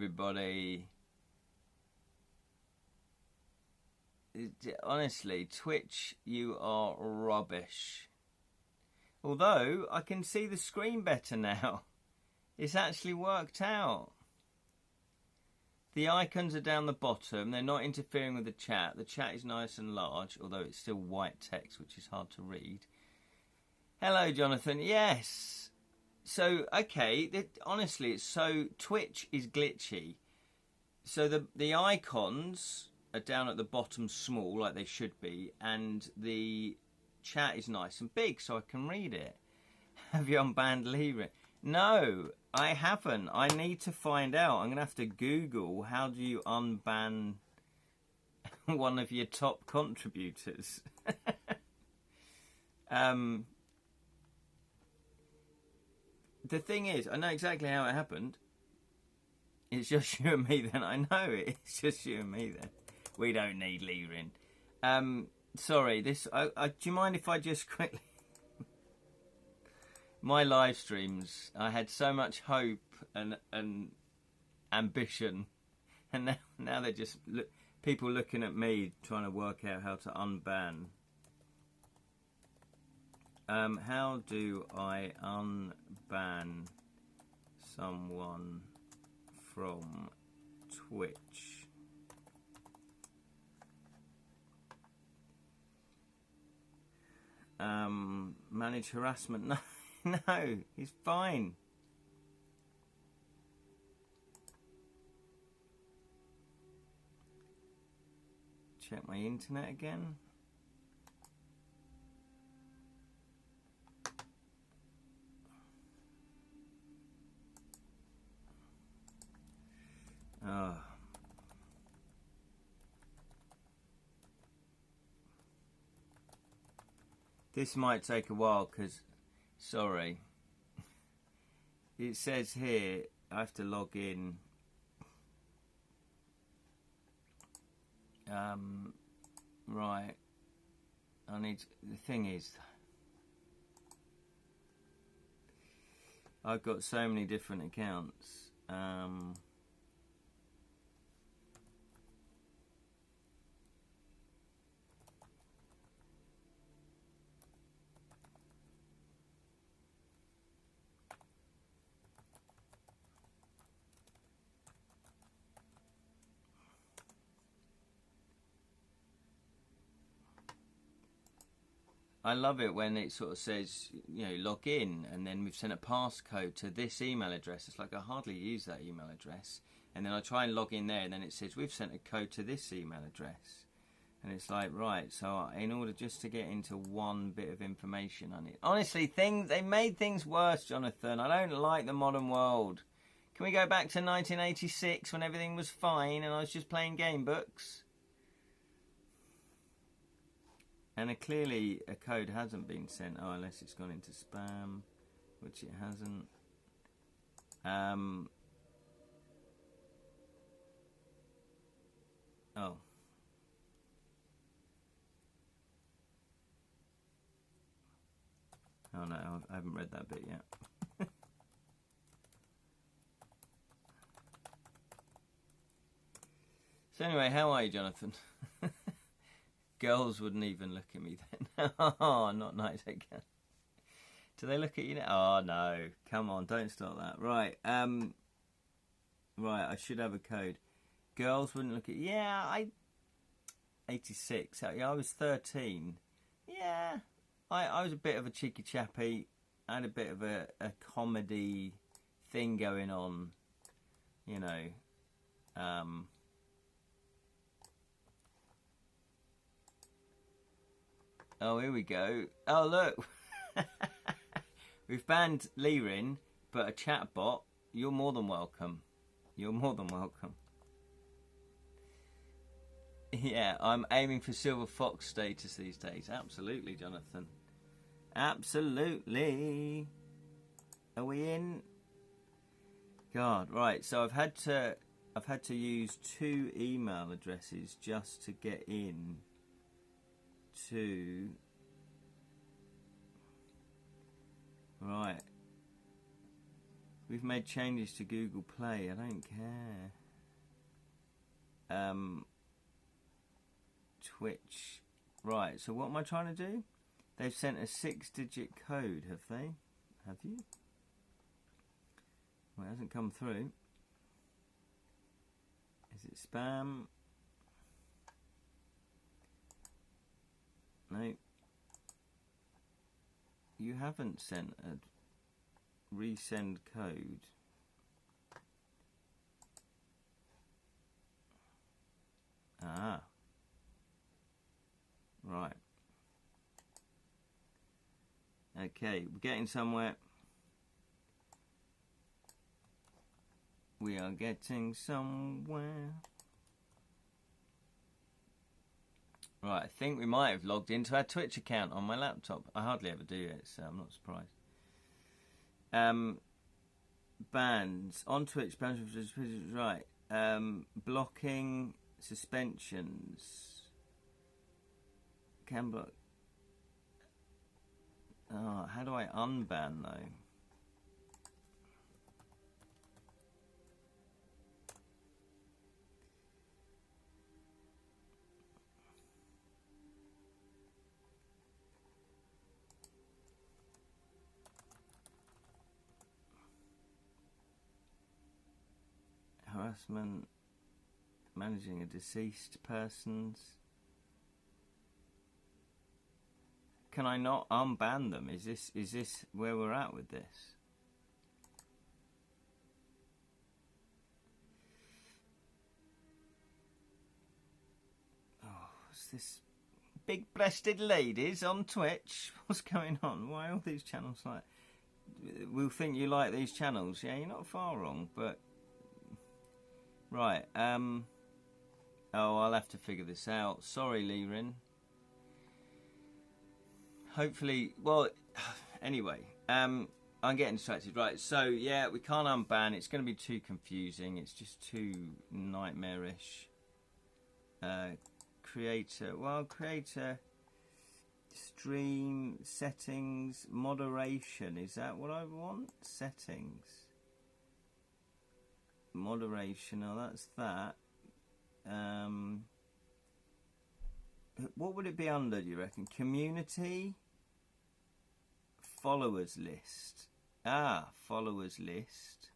everybody. Honestly, Twitch, you are rubbish. Although, I can see the screen better now. It's actually worked out. The icons are down the bottom. They're not interfering with the chat. The chat is nice and large, although it's still white text, which is hard to read. Hello, Jonathan. Yes. So, okay, honestly, it's so... Twitch is glitchy. So the icons are down at the bottom small, like they should be, and the chat is nice and big, so I can read it. Have you unbanned Leaving? No, I haven't. I need to find out. I'm going to have to Google how do you unban one of your top contributors. The thing is, I know exactly how it happened. It's just you and me then. I know it. It's just you and me then. We don't need Leaving. Sorry, this. Do you mind if I just quickly... My live streams, I had so much hope and ambition, and now they're just people looking at me trying to work out how to unban. How do I unban someone from Twitch? Manage harassment? No. No, he's fine. Check my internet again. Oh. This might take a while because... Sorry. It says here I have to log in. Right. I need... The thing is... I've got so many different accounts. I love it when it sort of says, you know, log in, and then we've sent a passcode to this email address. It's like I hardly use that email address. And then I try and log in there, and then it says, we've sent a code to this email address. And it's like, right, so in order just to get into one bit of information, I need... Honestly, they made things worse, Jonathan. I don't like the modern world. Can we go back to 1986 when everything was fine and I was just playing game books? And clearly a code hasn't been sent. Oh, unless it's gone into spam, which it hasn't. Oh. Oh no, I haven't read that bit yet. So anyway, how are you, Jonathan? Girls wouldn't even look at me then. Oh, not nice again. Do they look at you now? Oh, no. Come on, don't start that. Right. Right, I should have a code. Girls wouldn't look at... Yeah, 86. Yeah, I was 13. Yeah. I was a bit of a cheeky chappy. I had a bit of a comedy thing going on. You know. Oh, here we go. Oh, look. We've banned Lirin, but a chat bot. You're more than welcome. You're more than welcome. Yeah, I'm aiming for Silver Fox status these days. Absolutely, Jonathan. Absolutely. Are we in? God, right. So I've had to use 2 email addresses just to get in to... Right. We've made changes to Google Play. I don't care. Twitch. Right, so what am I trying to do? They've sent a 6-digit code, have they? Have you? Well, it hasn't come through. Is it spam? No. You haven't sent a resend code. Ah. Right. Okay, we're getting somewhere. We are getting somewhere. Right, I think we might have logged into our Twitch account on my laptop. I hardly ever do it, so I'm not surprised. Bans on Twitch, right. Blocking suspensions. Can block. Oh, how do I unban though? Harassment, managing a deceased person's. Can I not unban them? Is this where we're at with this? Oh, what's this? Big-breasted ladies on Twitch. What's going on? Why are all these channels like? We'll think you like these channels. Yeah, you're not far wrong, but. Right, oh, I'll have to figure this out. Sorry, Lirin. Hopefully, well, anyway, I'm getting distracted. Right, so, yeah, we can't unban. It's going to be too confusing. It's just too nightmarish. Creator, stream, settings, moderation. Is that what I want? Settings. Moderation, oh that's that. What would it be under, do you reckon? Community? Followers list. Ah, followers list.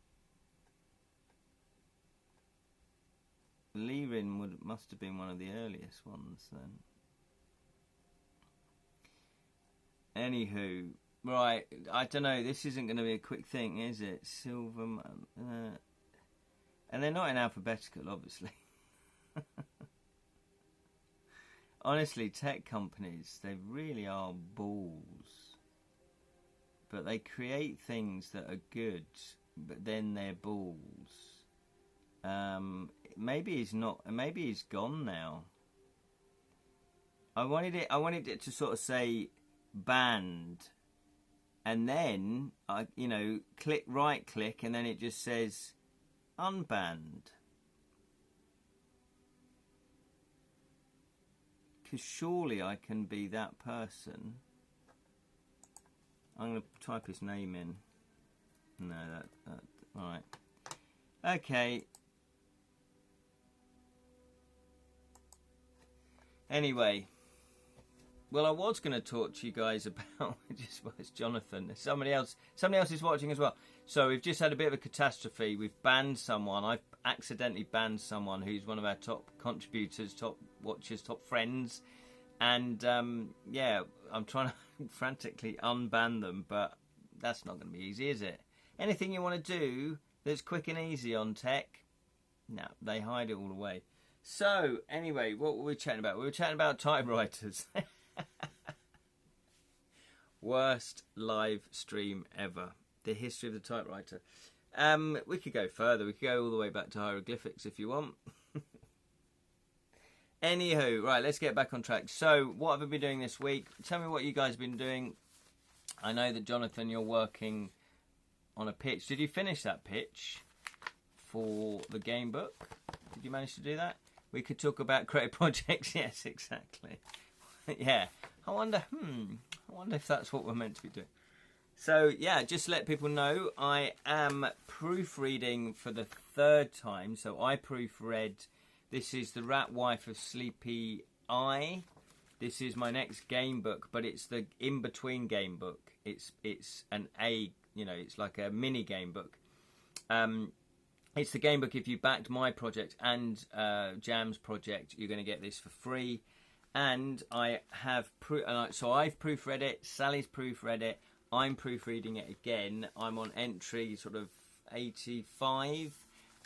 Lirin must have been one of the earliest ones then. Anywho, right, I don't know, this isn't going to be a quick thing, is it? Silverman, and they're not in alphabetical, obviously. Honestly, tech companies, they really are balls. But they create things that are good, but then they're balls. Maybe he's not. Maybe he's gone now. I wanted it to sort of say banned, and then right click, and then it just says unbanned. Because surely I can be that person. I'm going to type his name in. No, that alright. Okay. Anyway. Well, I was going to talk to you guys about it's Jonathan. Somebody else is watching as well. So we've just had a bit of a catastrophe. We've banned someone. I've accidentally banned someone who's one of our top contributors, top watchers, top friends. And yeah, I'm trying to frantically unban them, but that's not going to be easy, is it? Anything you want to do that's quick and easy on tech, no, they hide it all away. So anyway, what were we chatting about? We were chatting about typewriters. Worst live stream ever. The history of the typewriter. We could go further. We could go all the way back to hieroglyphics if you want. Anywho, right, let's get back on track. So, what have I been doing this week? Tell me what you guys have been doing. I know that, Jonathan, you're working on a pitch. Did you finish that pitch for the game book? Did you manage to do that? We could talk about creative projects. Yes, exactly. Yeah. I wonder if that's what we're meant to be doing. So, yeah, just to let people know, I am proofreading for the 3rd time. So I proofread, this is The Rat Wife of Sleepy Eye. This is my next game book, but it's the in-between game book. It's an it's like a mini game book. It's the game book if you backed my project and Jam's project, you're going to get this for free. And I have, so I've proofread it, Sally's proofread it, I'm proofreading it again. I'm on entry sort of 85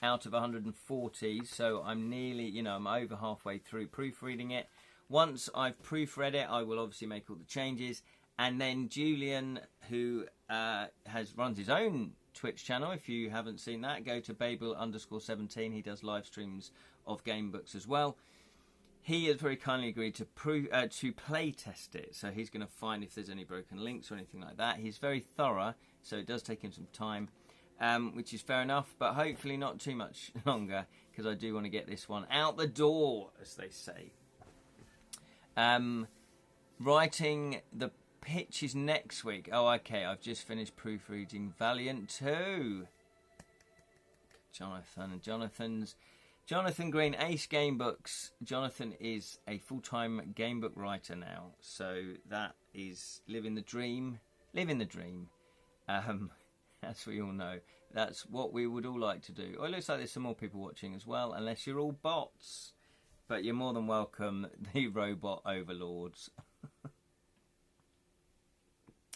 out of 140, so I'm nearly, I'm over halfway through proofreading it. Once I've proofread it, I will obviously make all the changes. And then Julian, who runs his own Twitch channel, if you haven't seen that, go to Babel_17. He does live streams of game books as well. He has very kindly agreed to play test it, so he's going to find if there's any broken links or anything like that. He's very thorough, so it does take him some time, which is fair enough, but hopefully not too much longer, because I do want to get this one out the door, as they say. Writing the pitch is next week. Oh, okay, I've just finished proofreading Valiant 2. Jonathan Green, Ace Game Books. Jonathan is a full-time game book writer now, so that is living the dream. As we all know, that's what we would all like to do. Oh, it looks like there's some more people watching as well, unless you're all bots. But you're more than welcome, the robot overlords.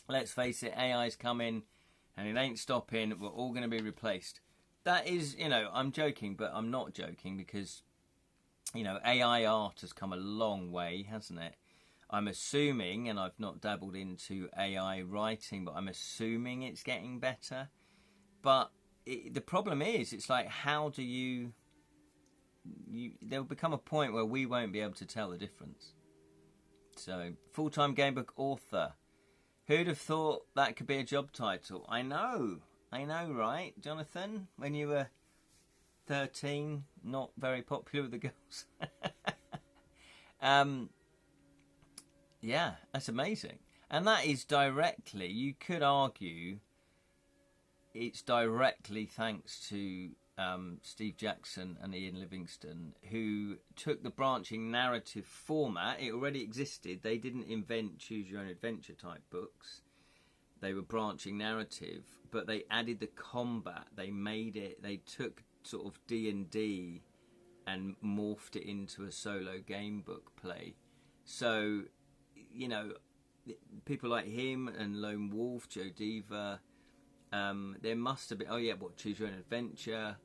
Let's face it, AI's coming, and it ain't stopping. We're all going to be replaced. That is, I'm joking, but I'm not joking because, AI art has come a long way, hasn't it? I'm assuming, and I've not dabbled into AI writing, but I'm assuming it's getting better. But the problem is, it's like, how do you there'll become a point where we won't be able to tell the difference. So, full-time gamebook author. Who'd have thought that could be a job title? I know, right, Jonathan? When you were 13, not very popular with the girls. Yeah, that's amazing. And that is directly, you could argue, it's directly thanks to Steve Jackson and Ian Livingstone, who took the branching narrative format. It already existed. They didn't invent choose your own adventure type books. They were branching narrative, but they added the combat. They made it, they took sort of D&D and morphed it into a solo game book play. So, people like him and Lone Wolf, Joe Diva, there must have been, choose your own adventure.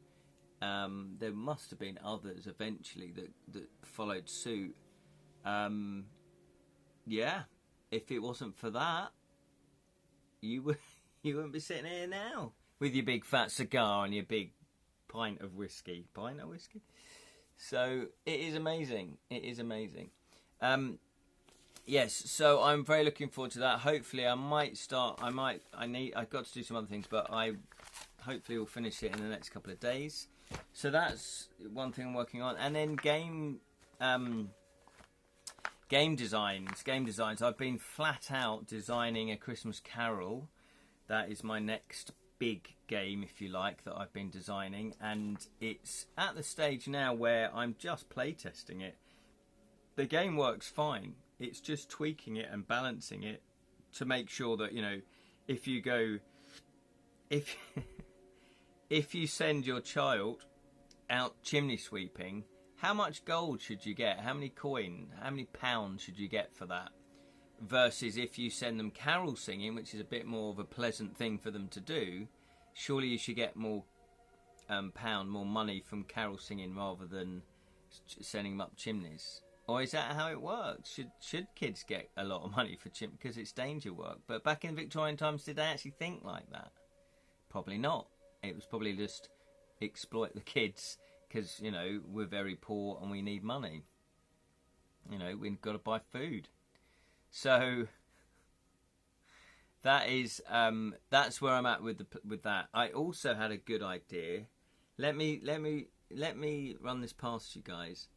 There must have been others eventually that followed suit. If it wasn't for that, you wouldn't be sitting here now with your big fat cigar and your big pint of whiskey. So it is amazing. Yes, so I'm very looking forward to that. Hopefully, I've got to do some other things, but I hopefully will finish it in the next couple of days. So that's one thing I'm working on. And then game designs. I've been flat out designing A Christmas Carol. That is my next big game, if you like, that I've been designing. And it's at the stage now where I'm just playtesting it. The game works fine. It's just tweaking it and balancing it to make sure that, if you send your child out chimney sweeping, how much gold should you get? How many pounds should you get for that? Versus if you send them carol singing, which is a bit more of a pleasant thing for them to do, surely you should get more more money from carol singing rather than sending them up chimneys. Or is that how it works? Should kids get a lot of money for chimney because it's danger work? But back in Victorian times, did they actually think like that? Probably not. It was probably just exploit the kids because, we're very poor and we need money. We've got to buy food. So that is that's where I'm at with that. I also had a good idea. Let me run this past you guys.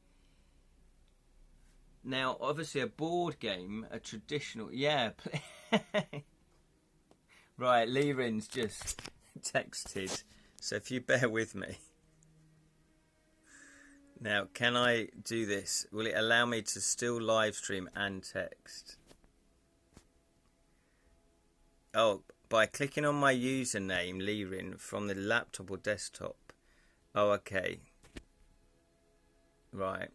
Now, obviously, a board game, a traditional, Right, Lirin's just texted, so if you bear with me. Now, can I do this? Will it allow me to still live stream and text? Oh, by clicking on my username, Lirin, from the laptop or desktop. Oh, okay. Right.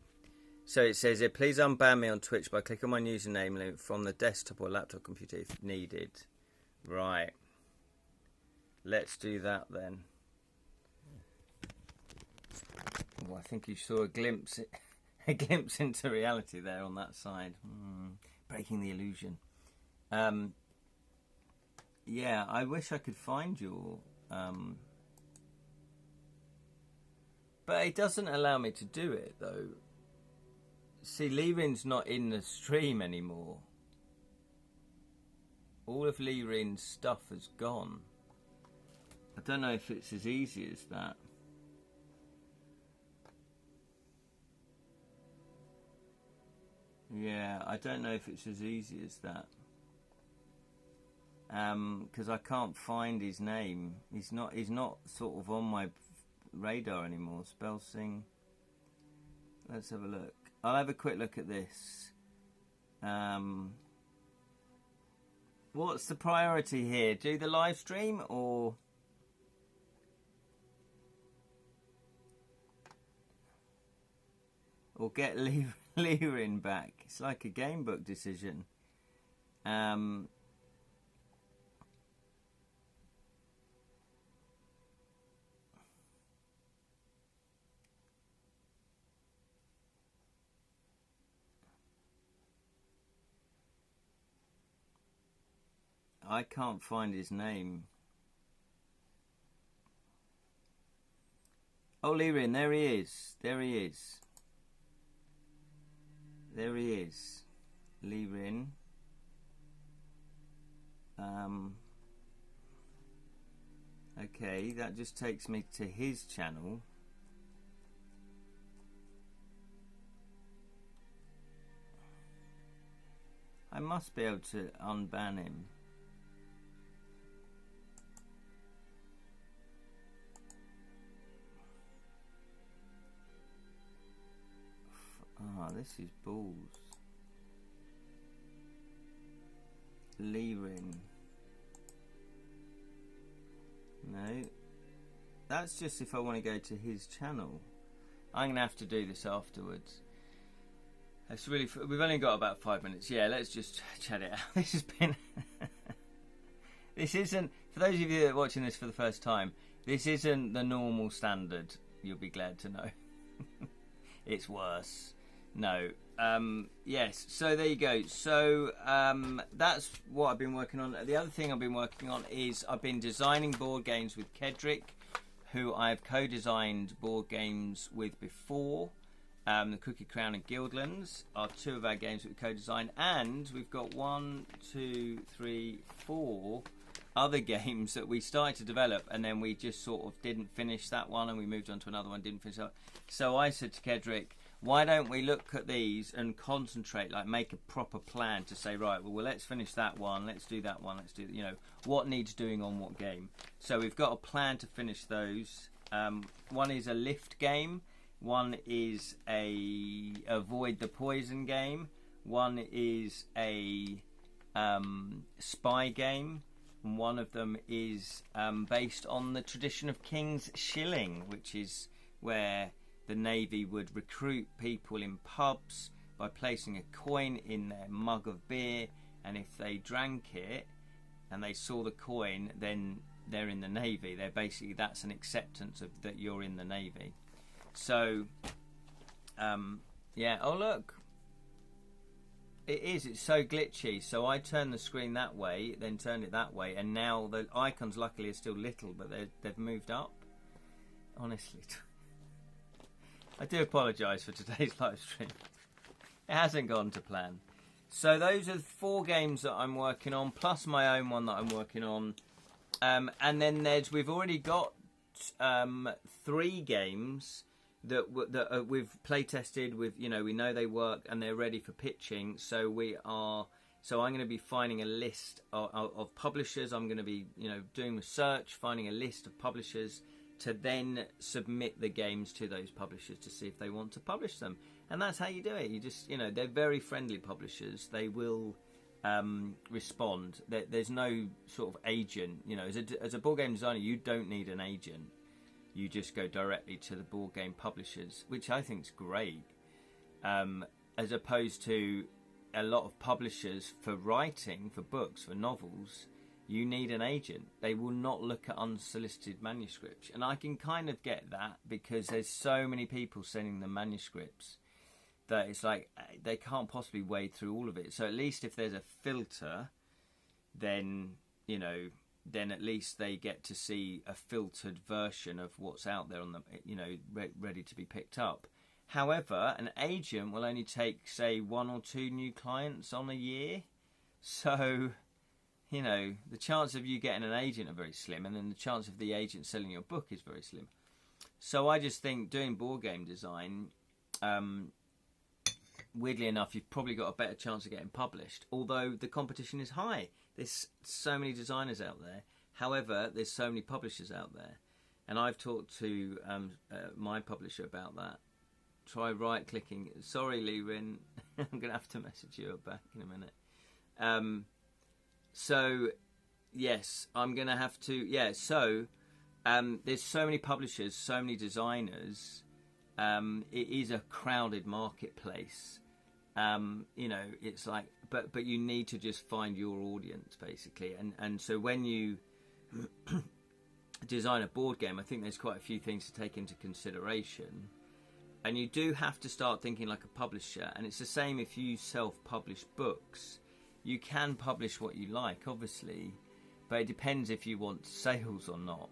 So it says here, please unban me on Twitch by clicking on my username link from the desktop or laptop computer if needed. Right. Let's do that then. Oh, I think you saw a glimpse into reality there on that side. Breaking the illusion. Yeah, I wish I could find your... But it doesn't allow me to do it, though. See, Lirin's not in the stream anymore. All of Lirin's stuff has gone. I don't know if it's as easy as that. Yeah, I don't know if it's as easy as that. Because I can't find his name. He's not sort of on my radar anymore. Spellsing. Let's have a look. I'll have a quick look at this. What's the priority here? Do the live stream or get Lirin back? It's like a game book decision. I can't find his name. Oh, Lirin, there he is. There he is. There he is. Lirin. Okay, that just takes me to his channel. I must be able to unban him. Ah, this is balls. Lirin. No. That's just if I want to go to his channel. I'm going to have to do this afterwards. It's really... We've only got about 5 minutes. Yeah, let's just chat it out. This has been... This isn't... For those of you that are watching this for the first time, this isn't the normal standard. You'll be glad to know. It's worse. No. Yes, so there you go. So that's what I've been working on. The other thing I've been working on is I've been designing board games with Kedrick, who I've co-designed board games with before. The Cookie Crown and Guildlands are two of our games that we co-designed, and we've got 1, 2, 3, 4 other games that we started to develop, and then we just sort of didn't finish that one, and we moved on to another one, didn't finish that. So I said to Kedrick, why don't we look at these and concentrate, like make a proper plan to say, right, well, let's finish that one, let's do that one, let's do, you know, what needs doing on what game. So we've got a plan to finish those. One is a lift game, one is a avoid the poison game, one is a spy game, and one of them is based on the tradition of King's Shilling, which is where the Navy would recruit people in pubs by placing a coin in their mug of beer, and if they drank it and they saw the coin, then they're in the Navy. They're basically, that's an acceptance of that you're in the Navy. So yeah, oh look, it's so glitchy. So I turn the screen that way, then turn it that way, and now the icons luckily are still little, but they've moved up. Honestly, I do apologise for today's live stream. It hasn't gone to plan. So those are 4 games that I'm working on, plus my own one that I'm working on. And then we've already got 3 games that we've play tested with. You know, we know they work and they're ready for pitching. So we are So I'm going to be finding a list of publishers. I'm going to be, doing research, finding a list of publishers to then submit the games to those publishers to see if they want to publish them. And that's how you do it. You just, they're very friendly publishers. They will respond. There's no sort of agent. As a board game designer, you don't need an agent. You just go directly to the board game publishers, which I think is great. As opposed to a lot of publishers for writing, for books, for novels, you need an agent. They will not look at unsolicited manuscripts. And I can kind of get that because there's so many people sending them manuscripts that it's like they can't possibly wade through all of it. So at least if there's a filter, then, then at least they get to see a filtered version of what's out there on the, ready to be picked up. However, an agent will only take, say, 1 or 2 new clients on a year. So, the chance of you getting an agent are very slim, and then the chance of the agent selling your book is very slim. So I just think doing board game design, weirdly enough, you've probably got a better chance of getting published, although the competition is high. There's so many designers out there. However, there's so many publishers out there. And I've talked to my publisher about that. Try right-clicking. Sorry, Lee Rin. I'm going to have to message you back in a minute. So, yes, I'm going to have to... Yeah, so there's so many publishers, so many designers. It is a crowded marketplace. It's like... But you need to just find your audience, basically. And so when you design a board game, I think there's quite a few things to take into consideration. And you do have to start thinking like a publisher. And it's the same if you self-publish books. You can publish what you like, obviously. But it depends if you want sales or not.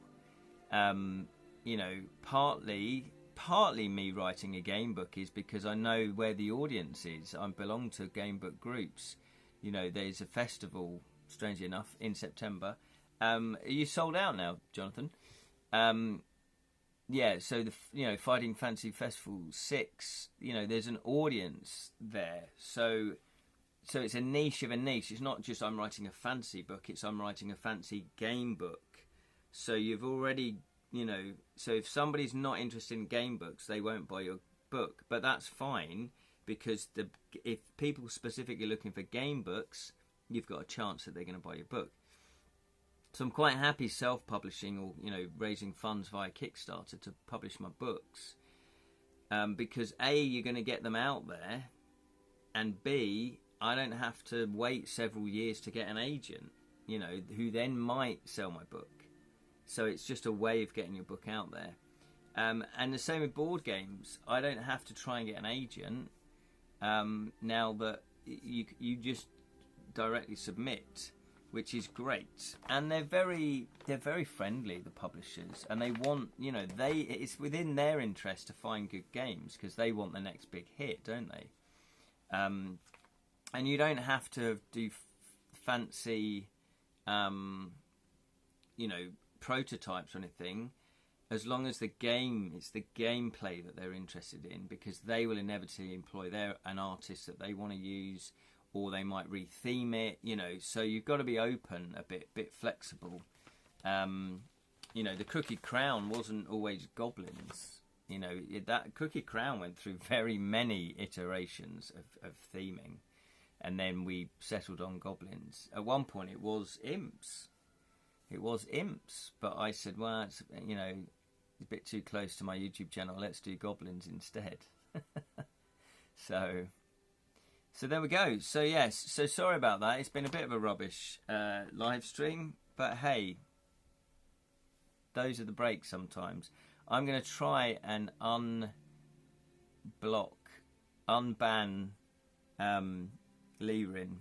Partly me writing a game book is because I know where the audience is. I belong to game book groups. There's a festival, strangely enough, in September. Are you sold out now, Jonathan? Yeah, so Fighting Fantasy Festival 6, there's an audience there. So it's a niche of a niche. It's not just I'm writing a fantasy book, it's I'm writing a fantasy game book. So you've already, so if somebody's not interested in game books, they won't buy your book. But that's fine, because if people specifically looking for game books, you've got a chance that they're going to buy your book. So I'm quite happy self-publishing or, raising funds via Kickstarter to publish my books. Because A, you're going to get them out there. And B, I don't have to wait several years to get an agent, who then might sell my book. So it's just a way of getting your book out there. And the same with board games. I don't have to try and get an agent now that you just directly submit, which is great. And they're very friendly, the publishers, and they want, it's within their interest to find good games because they want the next big hit, don't they? And you don't have to do fancy, prototypes or anything, as long as it's the gameplay that they're interested in, because they will inevitably employ an artist that they want to use, or they might retheme it, so you've got to be open, a bit flexible. The Crooked Crown wasn't always goblins. That Crooked Crown went through very many iterations of theming, and then we settled on goblins. At one point it was imps. But I said, well, it's, a bit too close to my YouTube channel, let's do goblins instead. So there we go. So yes, so sorry about that. It's been a bit of a rubbish live stream, but hey, those are the breaks sometimes. I'm going to try and unban Lirin.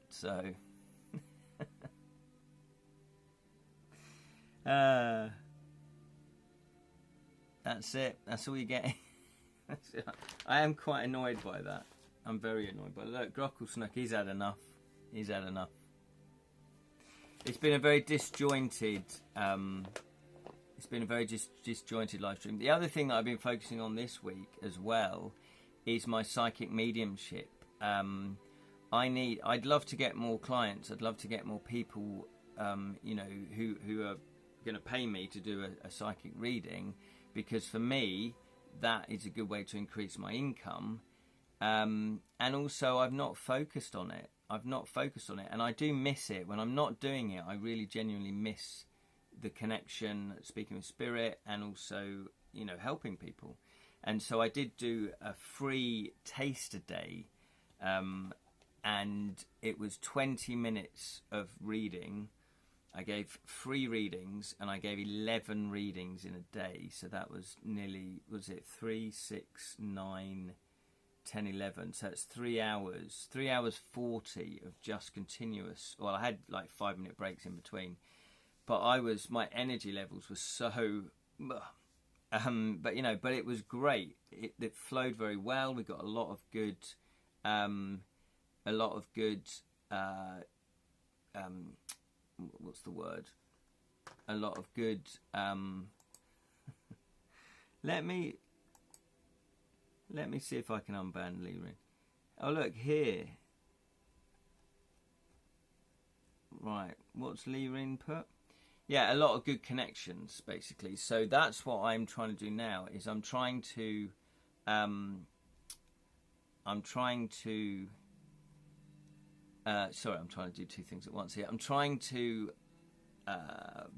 So that's it. That's all you get. I am quite annoyed by that. I'm very annoyed by that. Look, Grocklesnook, he's had enough. It's been a very disjointed disjointed live stream. The other thing that I've been focusing on this week as well is my psychic mediumship. I'd love to get more clients. I'd love to get more people, you know, who are going to pay me to do a psychic reading, because for me, that is a good way to increase my income. And also, I've not focused on it. And I do miss it. When I'm not doing it, I really genuinely miss the connection, speaking with spirit, and also, you know, helping people. And so I did do a free taster day, and it was 20 minutes of reading. I gave 3 readings, and I gave 11 readings in a day. So that was nearly, was it 3, 6, 9, 10, 11? So it's 3 hours, 3 hours 40 of just continuous. Well, I had like 5-minute breaks in between, but my energy levels were so, but you know, but it was great. It flowed very well. We got a lot of good, what's the word? A lot of good, let me see if I can unban Lirin. Oh, look here. Right, what's Lirin put? Yeah, a lot of good connections, basically. So that's what I'm trying to do now. Is I'm trying to do 2 things at once here. I'm trying to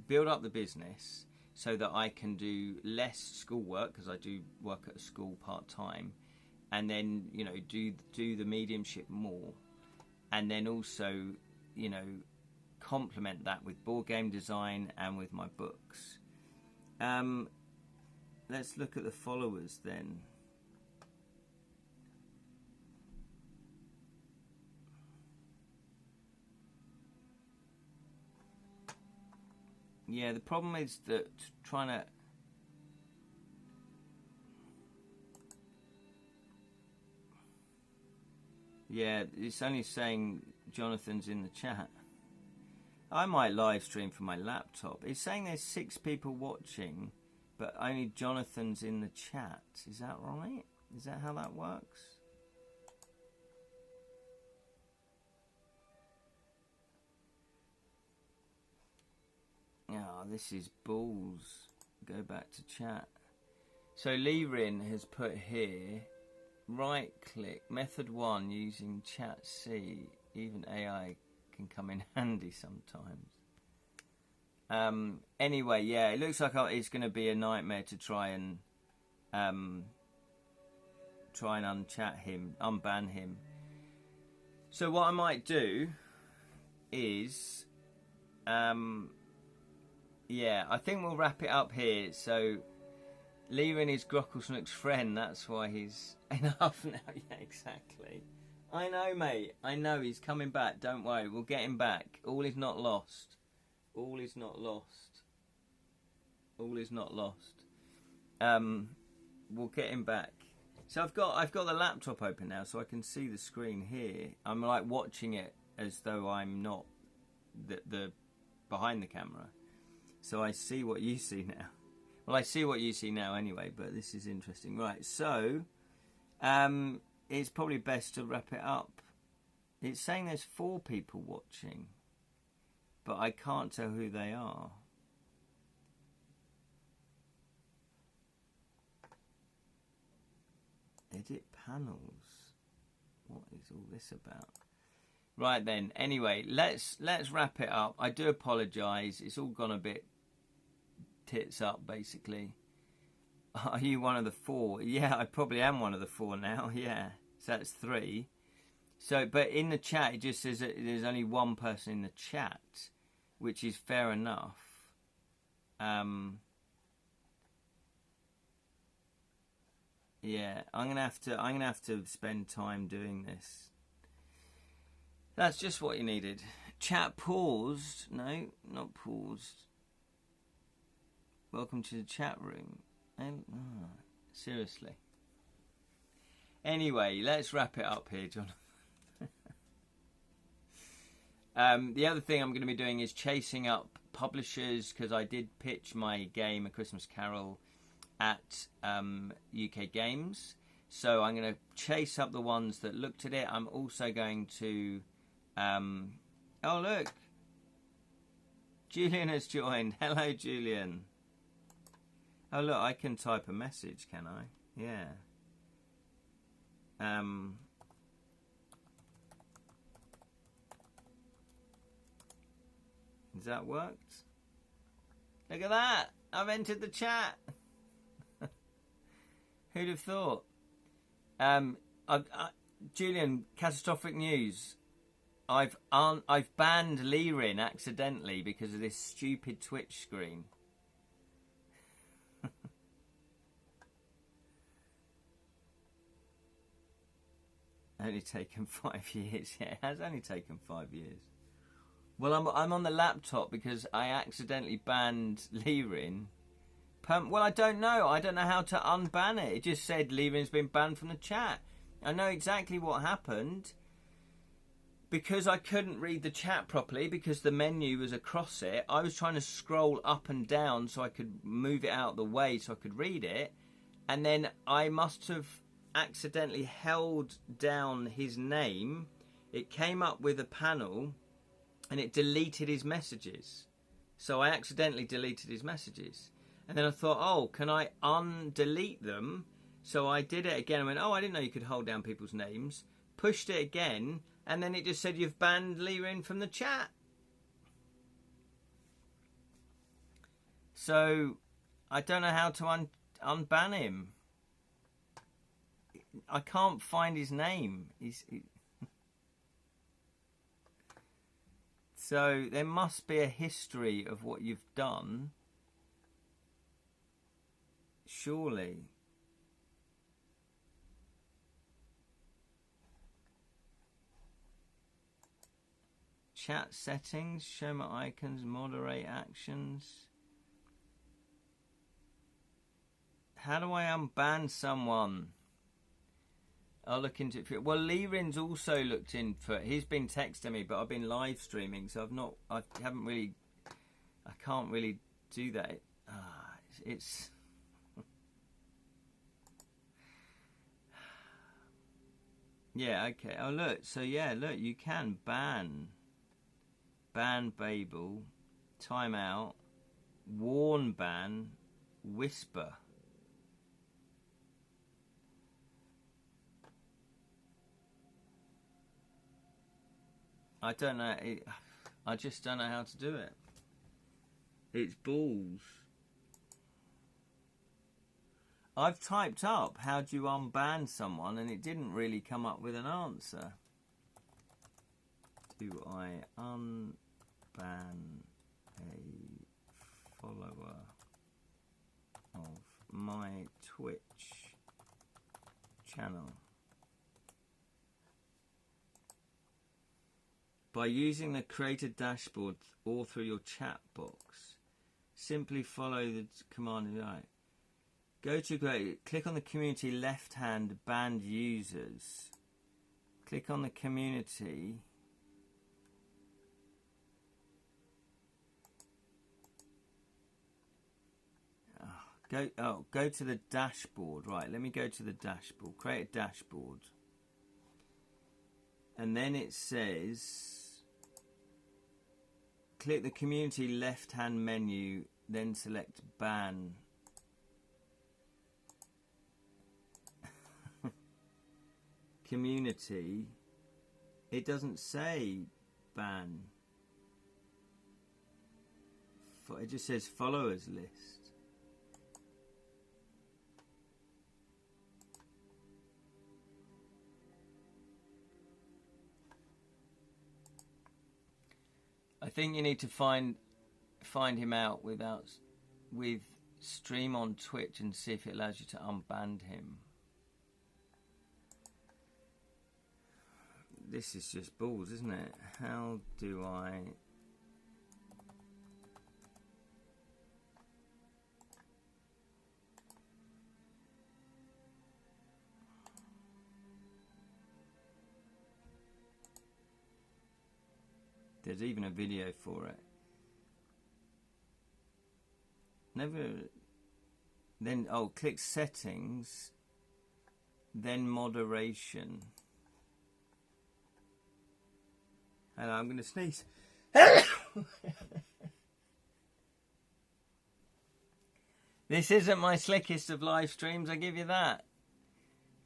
build up the business so that I can do less schoolwork, because I do work at a school part-time, and then, you know, do the mediumship more, and then also, you know, complement that with board game design and with my books. Let's look at the followers then. Yeah, the problem is that trying to... Yeah, it's only saying Jonathan's in the chat. I might live stream from my laptop. It's saying there's 6 people watching, but only Jonathan's in the chat. Is that right? Is that how that works? Oh, this is balls. Go back to chat. So Lirin has put here, right click, method 1 using chat C. Even AI can come in handy sometimes. Anyway, yeah, it looks like it's going to be a nightmare to try and unchat him, unban him. So what I might do is, yeah, I think we'll wrap it up here. So Lirin is Grocklesnook's friend. That's why he's enough now. Yeah, exactly. I know, mate. I know he's coming back. Don't worry. We'll get him back. All is not lost. All is not lost. All is not lost. We'll get him back. So I've got the laptop open now, so I can see the screen here. I'm like watching it as though I'm not the behind the camera. So I see what you see now. Well, I see what you see now anyway, but this is interesting. Right, so it's probably best to wrap it up. It's saying there's 4 people watching, but I can't tell who they are. Edit panels. What is all this about? Right then, anyway, let's wrap it up. I do apologise. It's all gone a bit tits up, basically. Are you one of the 4? Yeah, I probably am one of the 4 now. Yeah, so that's 3. So, but in the chat, it just says that there's only 1 person in the chat, which is fair enough. Yeah, I'm gonna have to spend time doing this. That's just what you needed. Chat paused. No, not paused. Welcome to the chat room. Seriously. Anyway, let's wrap it up here, John. The other thing I'm going to be doing is chasing up publishers, because I did pitch my game, A Christmas Carol, at UK Games. So I'm going to chase up the ones that looked at it. I'm also going to... oh, look. Julian has joined. Hello, Julian. Oh, look, I can type a message, can I? Yeah. Has that worked? Look at that. I've entered the chat. Who'd have thought? Julian, catastrophic news. I've banned Lirin accidentally because of this stupid Twitch screen. Only taken 5 years. Yeah, it has only taken 5 years. Well, I'm on the laptop because I accidentally banned Lirin. Well, I don't know. I don't know how to unban it. It just said Lirin's been banned from the chat. I know exactly what happened. Because I couldn't read the chat properly because the menu was across it, I was trying to scroll up and down so I could move it out of the way so I could read it. And then I must have accidentally held down his name. It came up with a panel and it deleted his messages. So I accidentally deleted his messages. And then I thought, oh, can I undelete them? So I did it again. I went, oh, I didn't know you could hold down people's names. Pushed it again. And then it just said, you've banned Lirin from the chat. So I don't know how to unban him. I can't find his name. So there must be a history of what you've done. Surely. Chat settings, show my icons, moderate actions. How do I unban someone? I'll look into it. Well, Lirin's also looked in for it. He's been texting me, but I've been live streaming, so I can't really do that. It's yeah, okay. Oh, look. So, yeah, look, you can ban Babel, timeout, warn ban, whisper. I don't know. I just don't know how to do it. It's balls. I've typed up, how do you unban someone, and it didn't really come up with an answer. Do I unban a follower of my Twitch channel? By using the creator dashboard or through your chat box, simply follow the command. Right. Go to click on the community left hand banned users. Click on the community. Go to the dashboard. Right, let me go to the dashboard. Create a dashboard. And then it says click the community left hand menu, then select ban. Community. It doesn't say ban. It just says followers list. I think you need to find him out with stream on Twitch and see if it allows you to unban him. This is just balls, isn't it? How do I... There's even a video for it. Never... Then, click settings. then moderation. And I'm going to sneeze. This isn't my slickest of live streams, I give you that.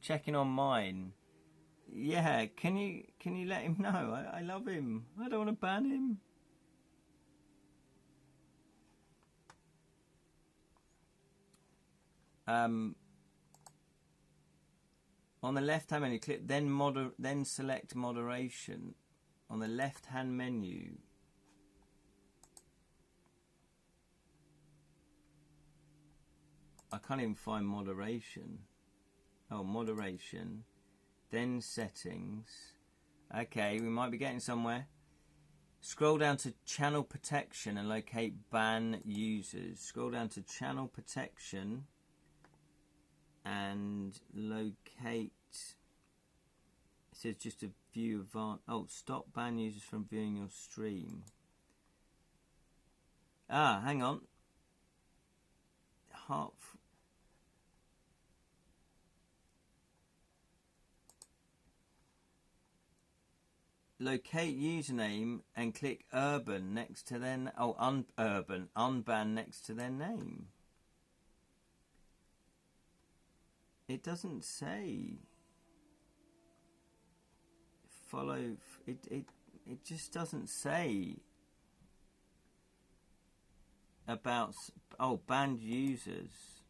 Checking on mine. Yeah, can you let him know? I love him. I don't want to ban him. On the left hand menu, click then select moderation on the left hand menu. I can't even find moderation. Oh, moderation. Then settings. Okay, we might be getting somewhere. Scroll down to channel protection and locate ban users. Scroll down to channel protection and locate. It says just a view advanced. Oh, stop ban users from viewing your stream. Ah, hang on. Locate username and click urban next to their unban next to their name. It doesn't say follow. It just doesn't say about banned users.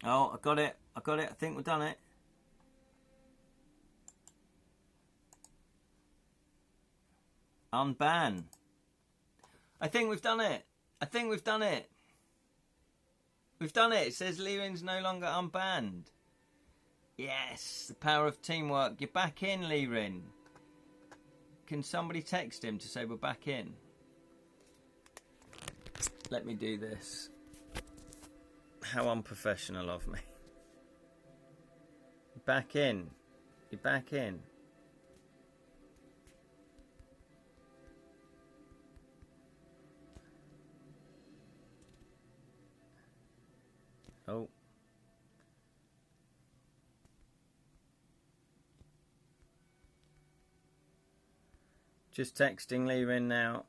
Oh, I got it. I think we've done it. Unban. I think we've done it. We've done it. It says Lirin's no longer unbanned. Yes, the power of teamwork. You're back in, Lirin. Can somebody text him to say we're back in? Let me do this. How unprofessional of me. You're back in. You're back in. Oh. Just texting Lirin now.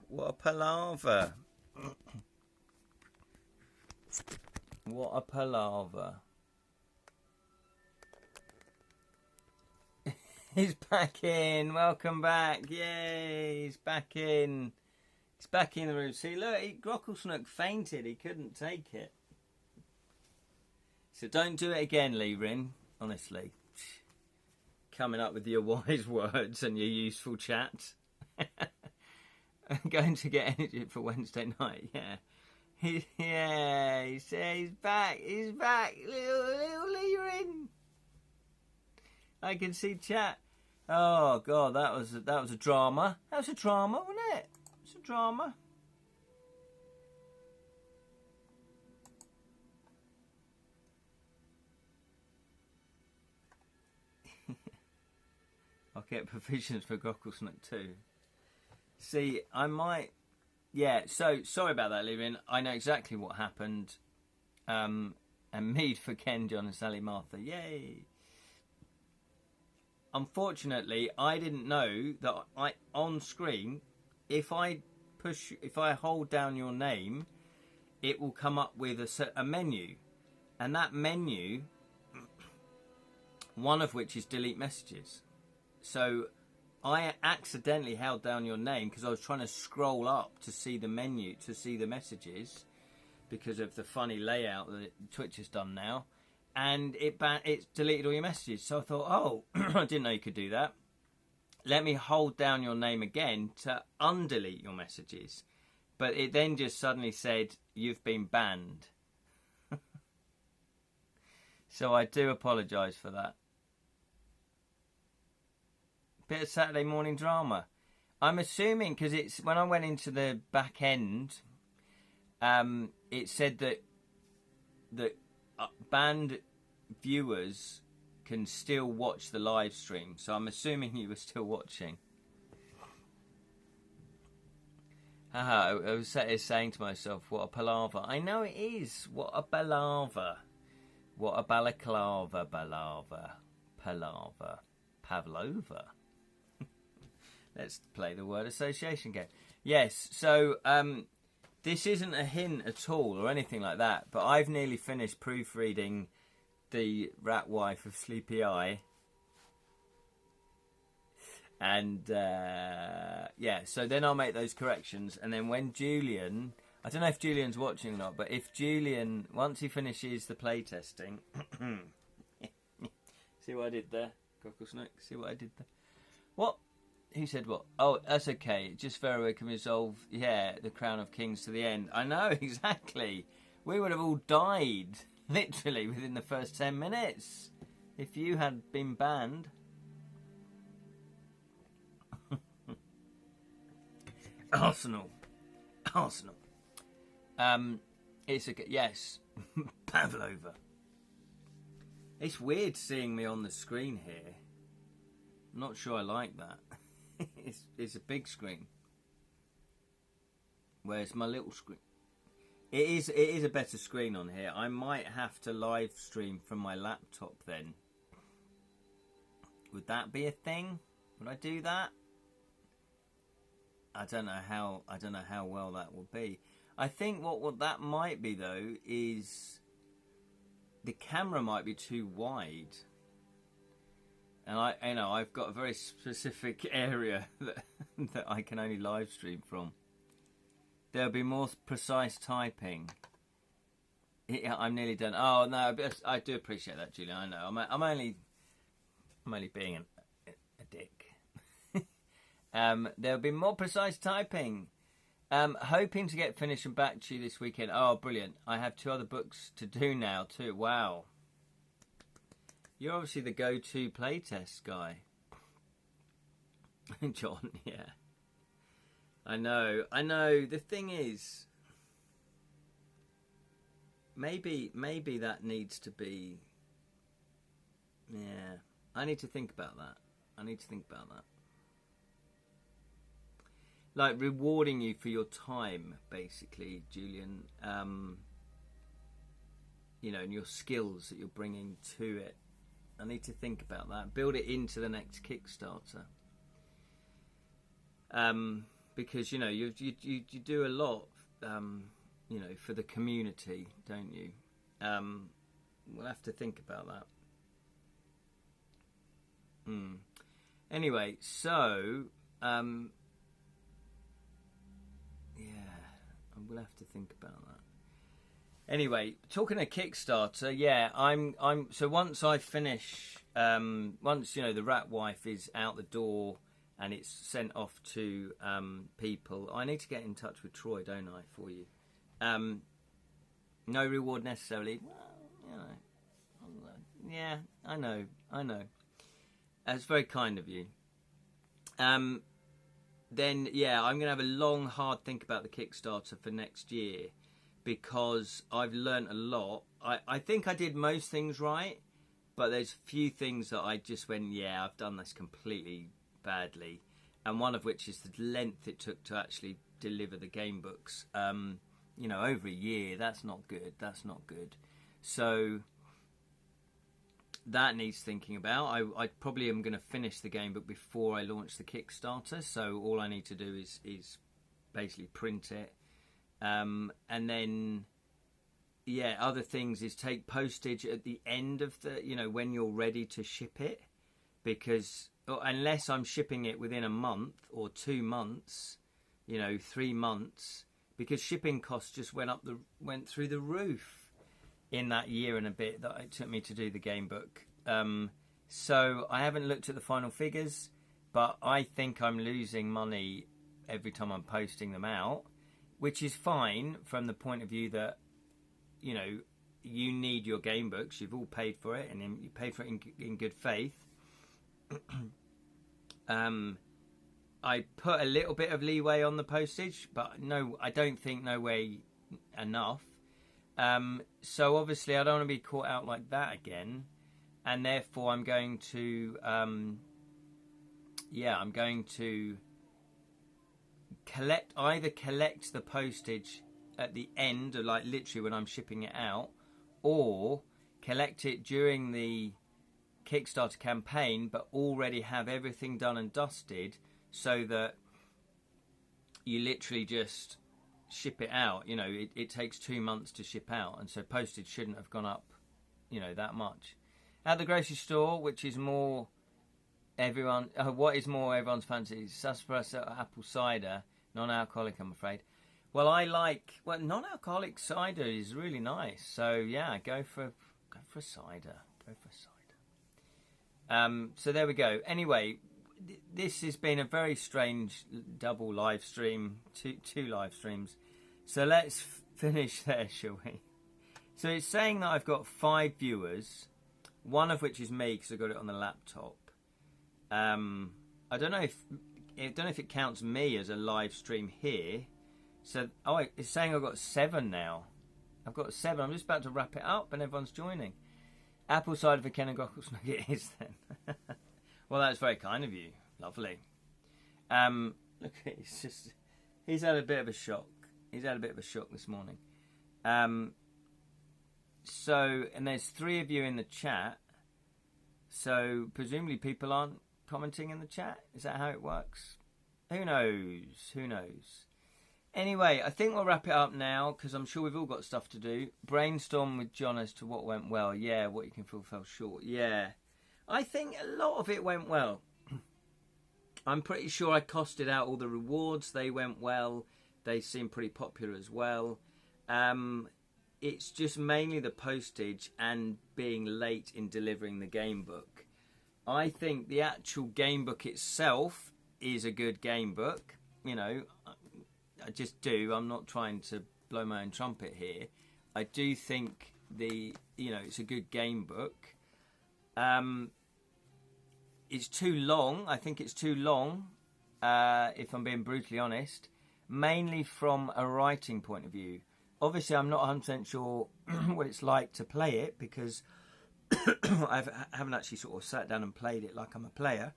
What a palaver. What a palaver. He's back in. Welcome back. Yay. He's back in. He's back in the room. See, look, Grocklesnook fainted. He couldn't take it. So don't do it again, Lirin. Honestly. Coming up with your wise words and your useful chat. I'm going to get energy for Wednesday night. Yeah. He's back. He's back. Little Lirin. I can see chat. Oh God, that was a drama. That was a drama, wasn't it? It's a drama. I'll get provisions for Grocklesnook too. See, I might. Yeah. So sorry about that, Lirin. I know exactly what happened. And Mead for Ken, John, and Sally Martha. Yay. Unfortunately, I didn't know that on screen, if I hold down your name, it will come up with a menu, and that menu, one of which is delete messages. So I accidentally held down your name because I was trying to scroll up to see the menu, to see the messages, because of the funny layout that Twitch has done now. And it's deleted all your messages. So I thought, oh, I didn't know you could do that. Let me hold down your name again to undelete your messages. But it then just suddenly said, you've been banned. So I do apologise for that. Bit of Saturday morning drama. I'm assuming, because it's when I went into the back end, it said that banned viewers can still watch the live stream, so I'm assuming you were still watching. I was saying to myself, what a palaver. I know it is. What a palaver. What a balaclava, palaver, pavlova. Let's play the word association game. Yes, so this isn't a hint at all or anything like that, but I've nearly finished proofreading The Rat Wife of Sleepy Eye. And, yeah, so then I'll make those corrections. And then when Julian... I don't know if Julian's watching or not, but if Julian, once he finishes the playtesting... See what I did there? Cocklesnook, see what I did there? What? Who said what? Oh, that's okay. Just Pharaoh can resolve, yeah, the Crown of Kings to the end. I know, exactly. We would have all died, literally, within the first 10 minutes. If you had been banned... Arsenal. It's a yes, Pavlova. It's weird seeing me on the screen here. I'm not sure I like that. It's a big screen. Where's my little screen? It is a better screen on here. I might have to live stream from my laptop then. Would that be a thing? Would I do that? I don't know how well that will be. I think what that might be though is the camera might be too wide, and I've got a very specific area that I can only live stream from. There'll be more precise typing. Yeah, I'm nearly done. Oh no, I do appreciate that, Julian. I know. I'm only being a dick. There'll be more precise typing. Hoping to get finished and back to you this weekend. Oh, brilliant. I have 2 other books to do now, too. Wow. You're obviously the go-to playtest guy. John, yeah. I know. The thing is, maybe that needs to be... Yeah. I need to think about that. Like rewarding you for your time, basically, Julian. You know, and your skills that you're bringing to it. I need to think about that. Build it into the next Kickstarter. Because you know you do a lot, you know, for the community, don't you? We'll have to think about that. Anyway, so. Yeah, we'll have to think about that. Anyway, talking of Kickstarter, yeah, I'm so once I finish, once you know the Rat Wife is out the door and it's sent off to people, I need to get in touch with Troy, don't I, for you? No reward necessarily. Well, you know, yeah, I know. That's very kind of you. Then, yeah, I'm going to have a long, hard think about the Kickstarter for next year because I've learnt a lot. I think I did most things right, but there's a few things that I just went, yeah, I've done this completely badly. And one of which is the length it took to actually deliver the game books. You know, over a year, that's not good. So... that needs thinking about. I probably am going to finish the game book before I launch the Kickstarter, so all I need to do is basically print it. And then, yeah, other things is take postage at the end of the, you know, when you're ready to ship it. Because unless I'm shipping it within a month or 2 months, you know, 3 months, because shipping costs just went through the roof in that year and a bit that it took me to do the game book. So I haven't looked at the final figures, but I think I'm losing money every time I'm posting them out, which is fine from the point of view that, you know, you need your game books. You've all paid for it, and you paid for it in good faith. I put a little bit of leeway on the postage, but no, I don't think no way enough. So obviously I don't want to be caught out like that again, and therefore I'm going to either collect the postage at the end, or like literally when I'm shipping it out, or collect it during the Kickstarter campaign, but already have everything done and dusted, so that you literally just ship it out. You know, it takes 2 months to ship out, and so postage shouldn't have gone up, you know, that much. At the grocery store, which is more what is more everyone's fancy? Espresso, apple cider, non-alcoholic, I'm afraid. Well, non-alcoholic cider is really nice. So yeah, go for cider. Go for cider. So there we go. Anyway, this has been a very strange double live stream, two live streams. So let's finish there, shall we? So it's saying that I've got 5 viewers, one of which is me because I got it on the laptop. I don't know if it counts me as a live stream here. So it's saying I've got 7 now. I've got 7. I'm just about to wrap it up, and everyone's joining. Apple cider for Ken and Goggles. It is then. Well, that's very kind of you. Lovely. Look, he's had a bit of a shock. He's had a bit of a shock this morning. So, and there's 3 of you in the chat. So presumably people aren't commenting in the chat. Is that how it works? Who knows? Who knows? Anyway, I think we'll wrap it up now, because I'm sure we've all got stuff to do. Brainstorm with John as to what went well. Yeah, what you can feel fell short. Yeah. I think a lot of it went well. I'm pretty sure I costed out all the rewards. They went well. They seem pretty popular as well. It's just mainly the postage and being late in delivering the game book. I think the actual game book itself is a good game book. You know, I just do. I'm not trying to blow my own trumpet here. I do think it's a good game book. It's too long. I think it's too long, if I'm being brutally honest, mainly from a writing point of view. Obviously, I'm not 100% sure what it's like to play it, because I haven't actually sort of sat down and played it like I'm a player.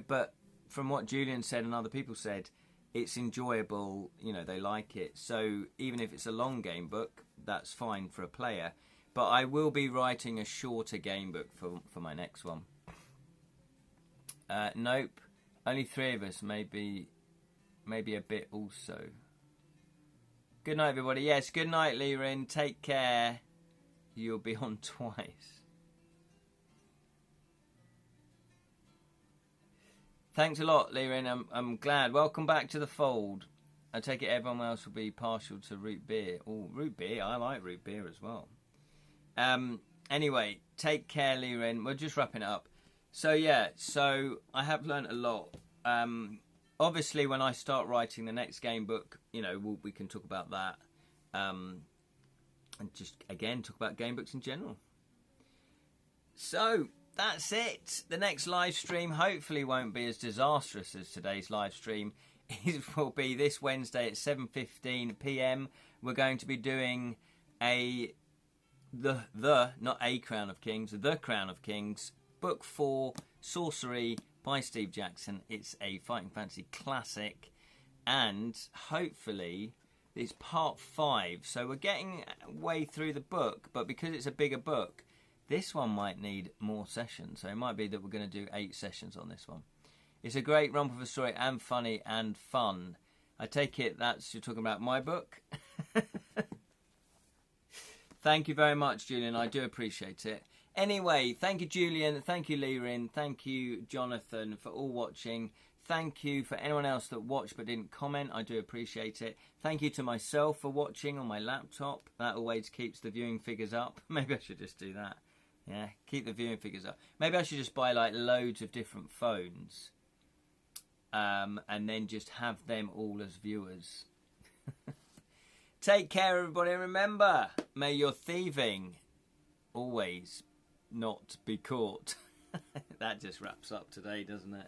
But from what Julian said and other people said, it's enjoyable, you know, they like it. So even if it's a long game book, that's fine for a player. But I will be writing a shorter game book for my next one. Nope, only 3 of us, maybe a bit also. Good night, everybody. Yes, good night, Lirin. Take care. You'll be on twice. Thanks a lot, Lirin. I'm glad. Welcome back to the fold. I take it everyone else will be partial to root beer. Oh, root beer. I like root beer as well. Anyway, take care, Lirin. We're just wrapping it up. So, yeah. So, I have learned a lot. Obviously, when I start writing the next game book, you know, we can talk about that. And just, again, talk about game books in general. So, that's it. The next live stream hopefully won't be as disastrous as today's live stream. It will be this Wednesday at 7:15 p.m. We're going to be doing not a Crown of Kings, the Crown of Kings, Book 4, Sorcery, by Steve Jackson. It's a Fighting Fantasy classic, and hopefully it's part 5. So we're getting way through the book, but because it's a bigger book, this one might need more sessions. So it might be that we're going to do 8 sessions on this one. It's a great romp of a story, and funny and fun. I take it you're talking about my book. Thank you very much, Julian. I do appreciate it. Anyway, thank you, Julian. Thank you, Lirin. Thank you, Jonathan, for all watching. Thank you for anyone else that watched but didn't comment. I do appreciate it. Thank you to myself for watching on my laptop. That always keeps the viewing figures up. Maybe I should just do that. Yeah, keep the viewing figures up. Maybe I should just buy like loads of different phones. And then just have them all as viewers. Take care, everybody. And remember, may your thieving always not be caught. That just wraps up today, doesn't it?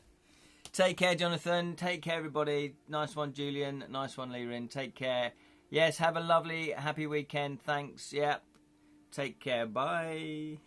Take care, Jonathan. Take care, everybody. Nice one, Julian. Nice one, Lirin. Take care. Yes, have a lovely, happy weekend. Thanks. Yep. Take care. Bye.